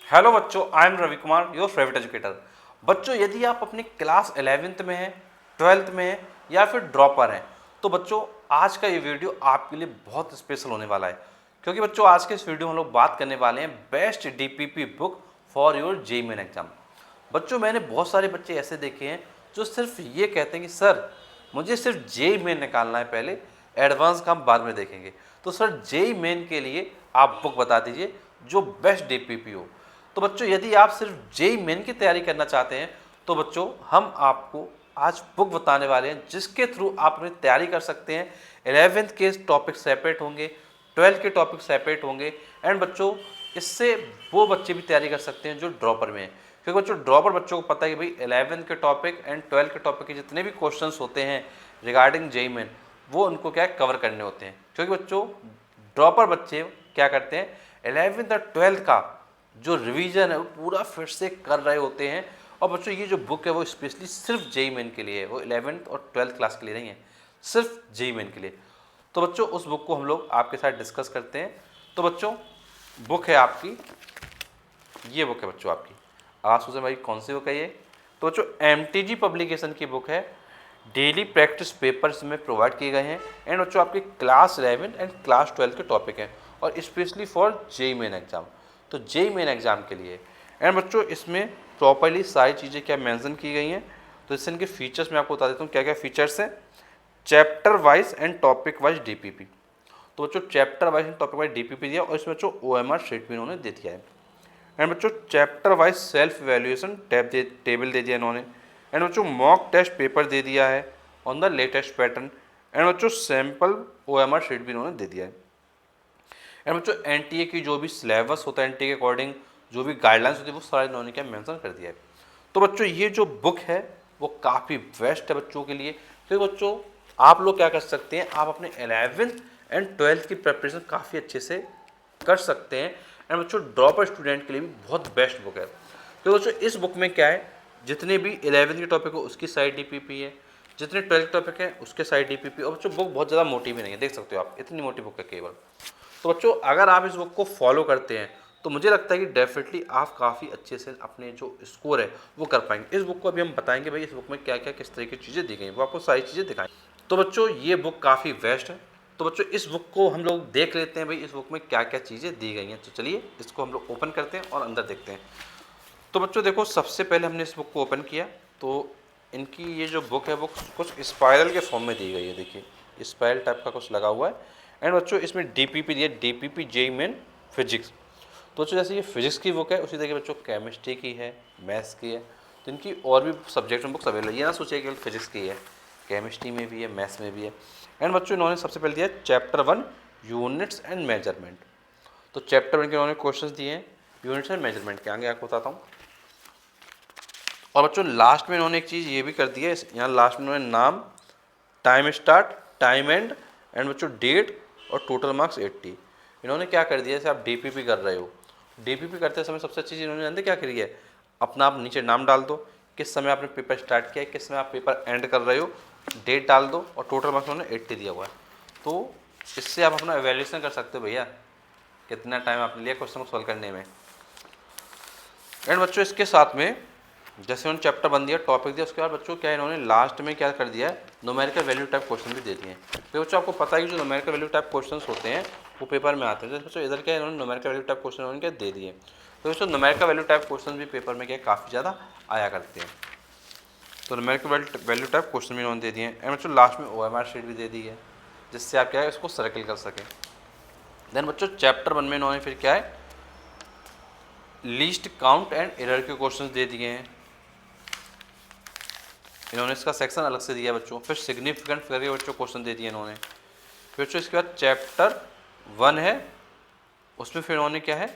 Hello बच्चों, I am Ravi Kumar, your favourite educator. बच्चों, यदि आप अपनी क्लास 11th में हैं, 12th में हैं या फिर ड्रॉपर हैं, तो बच्चों आज का ये वीडियो आपके लिए बहुत स्पेशल होने वाला है। क्योंकि बच्चों आज के इस वीडियो में हम लोग बात करने वाले हैं best DPP book for your JEE main exam. बच्चों, मैंने बहुत सारे बच्चे ऐसे देखे हैं जो सिर्फ ये कहते हैं कि सर मुझे सिर्फ जेईई मेन निकालना है, पहले एडवांस का हम बाद में देखेंगे। तो सर जेईई मेन के लिए आप बुक बता दीजिए जो बेस्ट डीपीपी हो। तो बच्चों यदि आप सिर्फ जेईई मेन की तैयारी करना चाहते हैं तो बच्चों हम आपको आज बुक बताने वाले हैं जिसके थ्रू आप अपनी तैयारी कर सकते हैं। 11th के टॉपिक सेपरेट होंगे, 12th के टॉपिक सेपरेट होंगे एंड बच्चों इससे वो बच्चे भी तैयारी कर सकते हैं जो ड्रॉपर में हैं। क्योंकि बच्चों ड्रॉपर बच्चों को पता है कि भाई 11th के टॉपिक एंड 12th के टॉपिक के जितने भी क्वेश्चंस होते हैं रिगार्डिंग जेईई मेन वो उनको क्या है कवर करने होते हैं। क्योंकि बच्चों ड्रॉपर बच्चे क्या करते हैं 11th और 12th का जो रिवीजन है वो पूरा फिर से कर रहे होते हैं। और बच्चों ये जो बुक है वो स्पेशली सिर्फ जेईई मेन के लिए है, वो 11th और 12th क्लास के लिए नहीं है, सिर्फ जेईई मेन के लिए। तो बच्चों उस बुक को हम लोग आपके साथ डिस्कस करते हैं। तो बच्चों बुक है आपकी, ये बुक है बच्चों आपकी। आप सोचें भाई कौन सी बुक है ये? तो बच्चों एमटीजी पब्लिकेशन की बुक है। डेली प्रैक्टिस पेपर्स में प्रोवाइड किए गए हैं एंड बच्चों आपके क्लास 11 एंड क्लास 12 के टॉपिक हैं और specially for JEE main exam. तो जेईई मेन एग्जाम के लिए एंड बच्चों इसमें प्रॉपर्ली सारी चीज़ें क्या मेंशन की गई हैं। तो इससे इनके फीचर्स मैं आपको बता देता हूँ क्या क्या फीचर्स हैं। Chapter wise and topic wise DPP. तो बच्चों chapter wise and topic wise DPP दिया और इसमें बच्चों ओएमआर शीट भी इन्होंने दे दिया है। एंड बच्चों chapter wise self valuation table दे दिया इन्होंने। एंड बच्चों मॉक टेस्ट पेपर दे दिया है on the latest pattern. And बच्चों सैम्पल ओएमआर शीट भी इन्होंने दे दिया है। एंड बच्चों एनटीए की जो भी सिलेबस होता है एनटीए के अकॉर्डिंग जो भी गाइडलाइंस होती है वो सारा इन्होंने क्या मेंशन कर दिया है। तो बच्चों ये जो बुक है वो काफ़ी बेस्ट है बच्चों के लिए। क्योंकि बच्चों आप लोग क्या कर सकते हैं, आप अपने 11th एंड 12th की प्रिपरेशन काफ़ी अच्छे से कर सकते हैं। एंड बच्चों ड्रॉपर स्टूडेंट के लिए भी बहुत बेस्ट बुक है। तो बच्चों इस बुक में क्या है, जितने भी 11th के टॉपिक हो उसकी साइड डीपीपी है, जितने 12th टॉपिक हैं उसके साइड डीपीपी। और बच्चों बुक बहुत ज़्यादा मोटी भी नहीं है, देख सकते हो आप, इतनी मोटी बुक है केवल। तो बच्चों अगर आप इस बुक को फॉलो करते हैं तो मुझे लगता है कि डेफिनेटली आप काफ़ी अच्छे से अपने जो स्कोर है वो कर पाएंगे। इस बुक को अभी हम बताएंगे भाई इस बुक में क्या क्या किस तरह की चीज़ें दी गई हैं, वो आपको सारी चीज़ें दिखाएंगे। तो बच्चों ये बुक काफ़ी बेस्ट है। तो बच्चों इस बुक को हम लोग देख लेते हैं भाई इस बुक में क्या क्या चीज़ें दी गई हैं। तो चलिए इसको हम लोग ओपन करते हैं और अंदर देखते हैं। तो बच्चों देखो सबसे पहले हमने इस बुक को ओपन किया तो इनकी ये जो बुक है वो कुछ स्पाइरल के फॉर्म में दी गई है। देखिए स्पाइरल टाइप का कुछ लगा हुआ है। एंड बच्चों इसमें डीपीपी दिया, डीपीपी जेईई मेन फिजिक्स। तो बच्चों जैसे ये फिजिक्स की बुक है उसी तरह बच्चों केमिस्ट्री की है, मैथ्स की है। तो इनकी और भी सब्जेक्ट में बुक्स अवेलेबल है, ये ना सोचिए केवल फिजिक्स की है, केमिस्ट्री में भी है, मैथ्स में भी है। एंड बच्चों इन्होंने सबसे पहले दिया चैप्टर 1 यूनिट्स एंड मेजरमेंट। तो चैप्टर 1 के इन्होंने क्वेश्चन दिए हैं यूनिट्स एंड मेजरमेंट के, आगे आपको बताता हूँ। और बच्चों लास्ट में इन्होंने एक चीज़ ये भी कर दी है, यहाँ लास्ट में इन्होंने नाम, टाइम स्टार्ट, टाइम एंड बच्चों डेट और टोटल मार्क्स 80। इन्होंने क्या कर दिया, जैसे आप डीपीपी कर रहे हो, डीपीपी करते समय सबसे अच्छी चीज़ इन्होंने जानते क्या करी है, अपना आप नीचे नाम डाल दो, किस समय आपने पेपर स्टार्ट किया है, किस समय आप पेपर एंड कर रहे हो, डेट डाल दो और टोटल मार्क्स उन्होंने 80 दिया हुआ है। तो इससे आप अपना एवेल्यूशन कर सकते हो भैया कितना टाइम आपने लिया क्वेश्चन को सॉल्व करने में। एंड बच्चों इसके साथ में जैसे उन्होंने चैप्टर 1 दिया, टॉपिक दिया, उसके बाद बच्चों क्या इन्होंने लास्ट में क्या कर दिया है, न्यूमेरिकल वैल्यू टाइप क्वेश्चन भी दे दिए हैं। तो बच्चों आपको पता है कि जो न्यूमेरिकल वैल्यू टाइप क्वेश्चन होते हैं वो पेपर में आते हैं। जैसे बच्चों इधर क्या इन्होंने न्यूमेरिकल वैल्यू टाइप क्वेश्चन उन्होंने क्या दे दिए। तो बच्चों न्यूमेरिकल वैल्यू टाइप क्वेश्चन भी पेपर में क्या काफ़ी ज़्यादा आया करते हैं। तो न्यूमेरिकल वैल्यू टाइप क्वेश्चन भी इन्होंने दे दिए हैं। एंड बच्चों लास्ट में ओएमआर शीट भी दे दी है जिससे आप क्या है इसको सर्कल कर सकें। देन बच्चों चैप्टर 1 में इन्होंने फिर क्या है लीस्ट काउंट एंड एरर के क्वेश्चन दे दिए हैं, इन्होंने इसका सेक्शन अलग से दिया बच्चों। फिर सिग्निफिकेंट फिगर के बच्चों क्वेश्चन दे दिए इन्होंने। फिर बच्चों इसके बाद चैप्टर 1 है उसमें फिर इन्होंने क्या है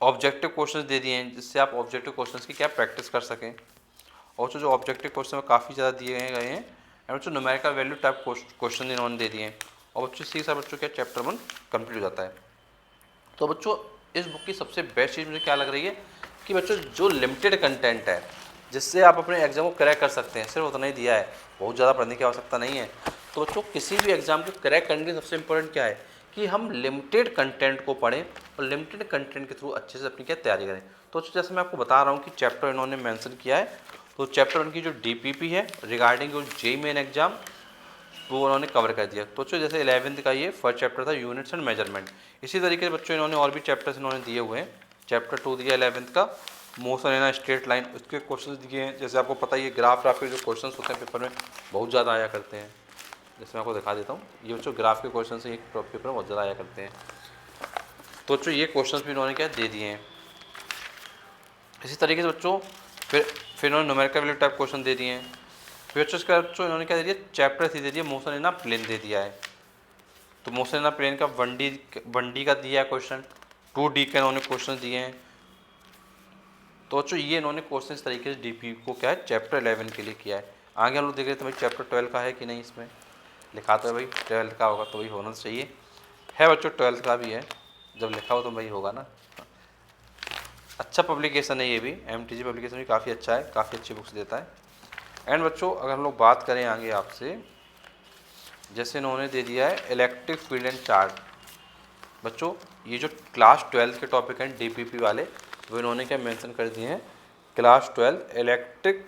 ऑब्जेक्टिव क्वेश्चंस दे दिए हैं जिससे आप ऑब्जेक्टिव क्वेश्चंस की क्या प्रैक्टिस कर सकें। और जो ऑब्जेक्टिव क्वेश्चन में काफ़ी ज़्यादा दिए गए हैं एंड बच्चों न्यूमेरिकल वैल्यू टाइप क्वेश्चन इन्होंने दे दिए हैं। और बच्चों इसी के साथ बच्चों क्या चैप्टर 1 कंप्लीट हो जाता है। तो बच्चों इस बुक की सबसे बेस्ट चीज़ मुझे क्या लग रही है कि बच्चों जो लिमिटेड कंटेंट है जिससे आप अपने एग्जाम को क्रैक कर सकते हैं, सिर्फ उतना ही दिया है, बहुत ज़्यादा पढ़ने की आवश्यकता नहीं है। तो बच्चों किसी भी एग्जाम को क्रैक करने की सबसे इंपॉर्टेंट क्या है कि हम लिमिटेड कंटेंट को पढ़ें और लिमिटेड कंटेंट के थ्रू अच्छे से अपनी क्या तैयारी करें। तो जैसे मैं आपको बता रहा हूँ कि चैप्टर इन्होंने मेंशन किया है, तो चैप्टर उनकी जो डीपीपी है रिगार्डिंग जो जेईई मेन एग्जाम वो उन्होंने कवर कर दिया। तो जैसे 11th का ये फर्स्ट चैप्टर था यूनिट्स एंड मेजरमेंट। इसी तरीके से बच्चों इन्होंने और भी चैप्टर्स इन्होंने दिए हुए हैं। चैप्टर 2 दिया 11th का मोशन इन स्ट्रेट लाइन, उसके क्वेश्चंस दिए हैं। जैसे आपको पता है ये ग्राफ के जो क्वेश्चंस होते हैं पेपर में बहुत ज़्यादा आया करते हैं। जैसे मैं आपको दिखा देता हूँ, ये बच्चों ग्राफ के क्वेश्चन से एक पेपर में बहुत ज़्यादा आया करते हैं। तो बच्चों ये क्वेश्चंस भी इन्होंने क्या दे दिए हैं। इसी तरीके से बच्चों फिर इन्होंने न्यूमेरिकल वैल्यू टाइप क्वेश्चन दे दिए हैं। फिर बच्चों इसका बच्चों इन्होंने क्या दे दिया, चैप्टर 3 दे दिया मोशन इन प्लेन दे दिया है। तो मोशन इन प्लेन का 1D का दिया है क्वेश्चन, 2D के इन्होंने क्वेश्चन दिए हैं। तो बच्चों ये इन्होंने क्वेश्चन इस तरीके से डीपी को क्या है चैप्टर 11 के लिए किया है। आगे हम लोग देख रहे थे भाई चैप्टर 12 का है कि नहीं, इसमें लिखा तो है भाई 12 का होगा तो वही होना चाहिए है बच्चों, 12 का भी है, जब लिखा हो तो भाई होगा ना। अच्छा पब्लिकेशन है ये भी, MTG पब्लिकेशन भी काफ़ी अच्छा है, काफ़ी अच्छी बुक्स देता है। एंड बच्चों अगर हम लोग बात करें आगे आपसे, जैसे इन्होंने दे दिया है इलेक्ट्रिक फील्ड एंड चार्ज। बच्चों ये जो क्लास 12 के टॉपिक हैं डीपीपी वाले वो इन्होंने क्या मेंशन कर दिए हैं, class 12 electric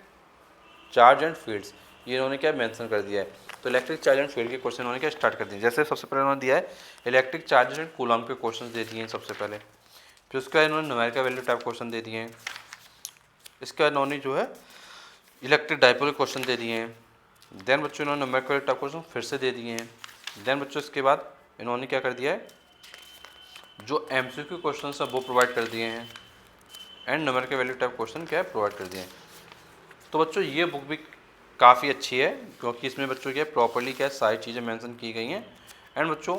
charge and fields, ये इन्होंने क्या मेंशन कर दिया है। तो इलेक्ट्रिक चार्ज एंड फील्ड के क्वेश्चन इन्होंने क्या स्टार्ट कर दिए। जैसे सबसे पहले उन्होंने दिया है इलेक्ट्रिक चार्ज एंड कूलम्ब के क्वेश्चन दे दिए हैं सबसे पहले। फिर उसके बाद इन्होंने न्यूमेरिकल वैल्यू टाइप क्वेश्चन दे दिए हैं। इसके बाद इन्होंने जो है इलेक्ट्रिक डाइपोल के क्वेश्चन दे दिए हैं। देन बच्चों इन्होंने न्यूमेरिकल वैल्यू टाइप क्वेश्चन फिर से दे दिए हैं। देन बच्चों इसके बाद इन्होंने क्या कर दिया है, जो MCQ क्वेश्चन है वो प्रोवाइड कर दिए हैं। And numerical value type question क्या है प्रोवाइड कर दिए हैं। तो बच्चों ये बुक भी काफ़ी अच्छी है क्योंकि इसमें बच्चों क्या प्रॉपर्ली क्या सारी चीज़ें मेंशन की गई हैं। एंड बच्चों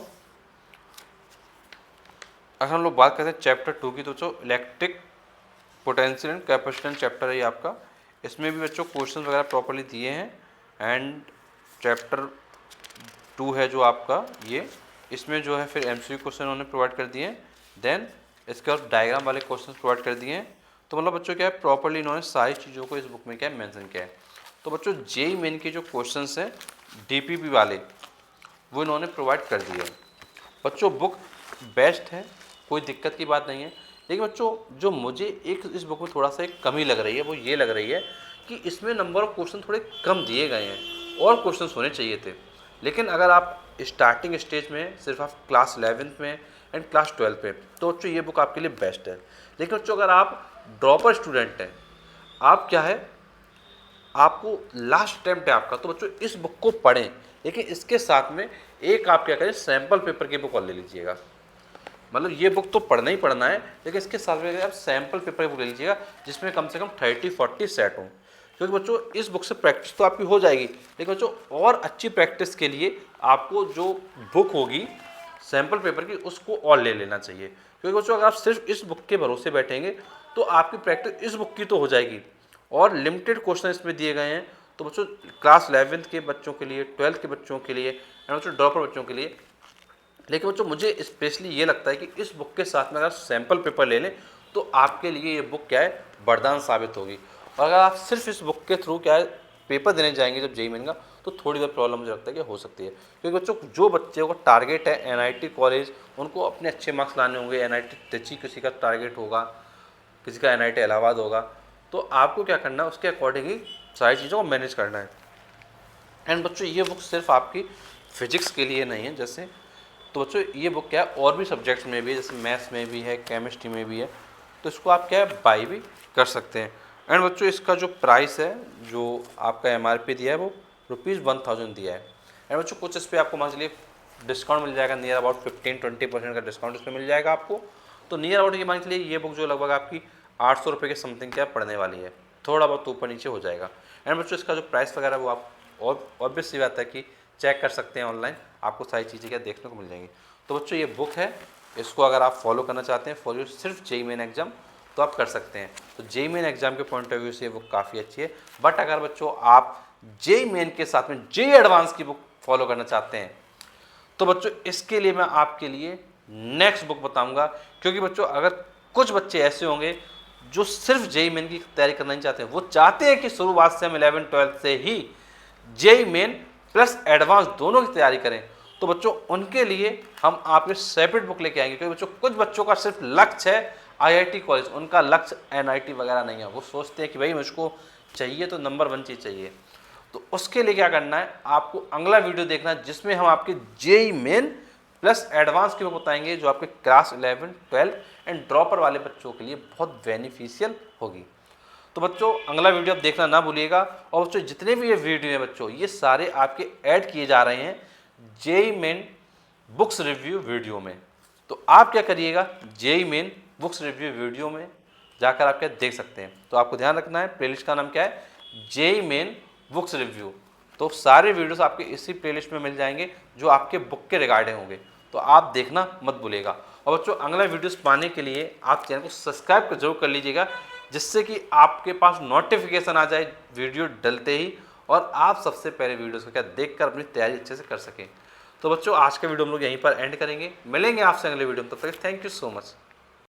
अगर हम लोग बात करते हैं चैप्टर 2 की, तो बच्चों electric potential and capacitance chapter है ये आपका। इसमें भी बच्चों क्वेश्चन वगैरह प्रॉपर्ली दिए हैं। एंड चैप्टर 2 है जो आपका ये, इसमें जो है फिर MCQ क्वेश्चन उन्होंने प्रोवाइड कर दिए हैं। देन इसके बाद डायग्राम वाले क्वेश्चन प्रोवाइड कर दिए हैं। तो मतलब बच्चों क्या है प्रॉपर्ली इन्होंने सारी चीज़ों को इस बुक में क्या मेंशन किया है। तो बच्चों जेईई मेन के जो क्वेश्चंस हैं डीपीपी वाले वो इन्होंने प्रोवाइड कर दिए हैं। बच्चों बुक बेस्ट है, कोई दिक्कत की बात नहीं है। लेकिन बच्चों जो मुझे एक इस बुक में थोड़ा सा एक कमी लग रही है वो ये लग रही है कि इसमें नंबर ऑफ क्वेश्चन थोड़े कम दिए गए हैं और क्वेश्चन होने चाहिए थे। लेकिन अगर आप स्टार्टिंग स्टेज में सिर्फ आप क्लास 11 में एंड क्लास 12 पे, तो बच्चों ये बुक आपके लिए बेस्ट है। लेकिन बच्चों अगर आप ड्रॉपर स्टूडेंट हैं, आप क्या है आपको लास्ट अटेम्प्ट है आपका, तो बच्चों इस बुक को पढ़ें। लेकिन इसके साथ में एक आप क्या करें सैम्पल पेपर की बुक और ले लीजिएगा। मतलब ये बुक तो पढ़ना ही पढ़ना है, लेकिन इसके साथ में आप सैम्पल पेपर की बुक ले लीजिएगा जिसमें कम से कम 30-40 सेट हों। क्योंकि बच्चों इस बुक से प्रैक्टिस तो आपकी हो जाएगी, लेकिन बच्चों और अच्छी प्रैक्टिस के लिए आपको जो बुक होगी सैम्पल पेपर की उसको और ले लेना चाहिए। क्योंकि बच्चों अगर आप सिर्फ इस बुक के भरोसे बैठेंगे तो आपकी प्रैक्टिस इस बुक की तो हो जाएगी और लिमिटेड क्वेश्चन इसमें दिए गए हैं। तो बच्चों क्लास 11 के बच्चों के लिए, 12 के बच्चों के लिए एंड बच्चों ड्रॉपर बच्चों के लिए। लेकिन बच्चों मुझे स्पेशली ये लगता है कि इस बुक के साथ में अगर सैम्पल पेपर ले लें तो आपके लिए ये बुक क्या है वरदान साबित होगी। और अगर आप सिर्फ इस बुक के थ्रू क्या है पेपर देने जाएंगे जब जेईई मेन का, तो थोड़ी बहुत प्रॉब्लम मुझे लगता है कि हो सकती है। क्योंकि बच्चों जो बच्चों का टारगेट है NIT कॉलेज, उनको अपने अच्छे मार्क्स लाने होंगे। NIT ट्रिची किसी का टारगेट होगा, किसी का NIT इलाहाबाद होगा, तो आपको क्या करना है उसके अकॉर्डिंग ही सारी चीज़ों को मैनेज करना है। एंड बच्चों ये बुक सिर्फ आपकी फिजिक्स के लिए नहीं है, जैसे तो बच्चों ये बुक क्या है और भी सब्जेक्ट्स में भी है, जैसे मैथ्स में भी है, केमिस्ट्री में भी है, तो इसको आप क्या है बाई भी कर सकते हैं। एंड बच्चों इसका जो प्राइस है जो आपका MRP दिया है वो ₹1000 दिया है। एंड बच्चों कुछ इस पर आपको मान लीजिए डिस्काउंट मिल जाएगा, नियर अबाउट 15-20% का डिस्काउंट इसमें मिल जाएगा आपको। तो नियर अबाउट ये मान लीजिए ये बुक जो लगभग आपकी 800 रुपये के समथिंग क्या पड़ने वाली है, थोड़ा बहुत ऊपर नीचे हो जाएगा। एंड बच्चों इसका जो प्राइस वगैरह वो आप और ऑब्वियस सी बात है कि चेक कर सकते हैं ऑनलाइन, आपको सारी चीज़ें क्या देखने को मिल जाएंगी। तो बच्चों ये बुक है, इसको अगर आप फॉलो करना चाहते हैं फॉर योर सिर्फ जेईई मेन एग्जाम तो आप कर सकते हैं। तो जेईई मेन एग्जाम के पॉइंट ऑफ व्यू से ये बुक काफ़ी अच्छी है। बट अगर बच्चों आप जेईई मेन के साथ में जेईई एडवांस की बुक फॉलो करना चाहते हैं तो बच्चों इसके लिए मैं आपके लिए नेक्स्ट बुक बताऊंगा। क्योंकि बच्चों अगर कुछ बच्चे ऐसे होंगे जो सिर्फ जेईई मेन की तैयारी करना नहीं चाहते हैं, वो चाहते हैं कि शुरुआत से हम 11-12 से ही जेईई मेन प्लस एडवांस दोनों की तैयारी करें, तो तो बच्चों उनके लिए हम आपके सेपरेट बुक लेके आएंगे, क्योंकि बच्चों कुछ बच्चों का सिर्फ लक्ष्य है आईआईटी कॉलेज, उनका लक्ष्य एनआईटी वगैरह नहीं है। वो सोचते हैं कि भाई मुझको चाहिए तो नंबर 1 चीज़ चाहिए। तो उसके लिए क्या करना है, आपको अगला वीडियो देखना है जिसमें हम आपके जेई मेन प्लस एडवांस की बुक बताएंगे, जो आपके क्लास 11, 12 एंड ड्रॉपर वाले बच्चों के लिए बहुत बेनिफिशियल होगी। तो बच्चों अगला वीडियो आप देखना ना भूलिएगा। और बच्चों जितने भी ये वीडियो हैं बच्चों, ये सारे आपके ऐड किए जा रहे हैं JEE main books review video में। तो आप क्या करिएगा, JEE main books review video में जाकर आप क्या देख सकते हैं। तो आपको ध्यान रखना है प्लेलिस्ट का नाम क्या है, जेई मेन बुक्स रिव्यू। तो सारे वीडियोस आपके इसी प्लेलिस्ट में मिल जाएंगे जो आपके बुक के रिगार्डिंग होंगे, तो आप देखना मत भूलिएगा। और बच्चों अगला वीडियोस पाने के लिए आप चैनल को सब्सक्राइब जरूर कर लीजिएगा, जिससे कि आपके पास नोटिफिकेशन आ जाए वीडियो डलते ही, और आप सबसे पहले वीडियोस को क्या देखकर अपनी तैयारी अच्छे से कर सकें। तो बच्चों आज का वीडियो हम लोग यहीं पर एंड करेंगे, मिलेंगे आपसे अगले वीडियो में, तब तक थैंक यू सो मच।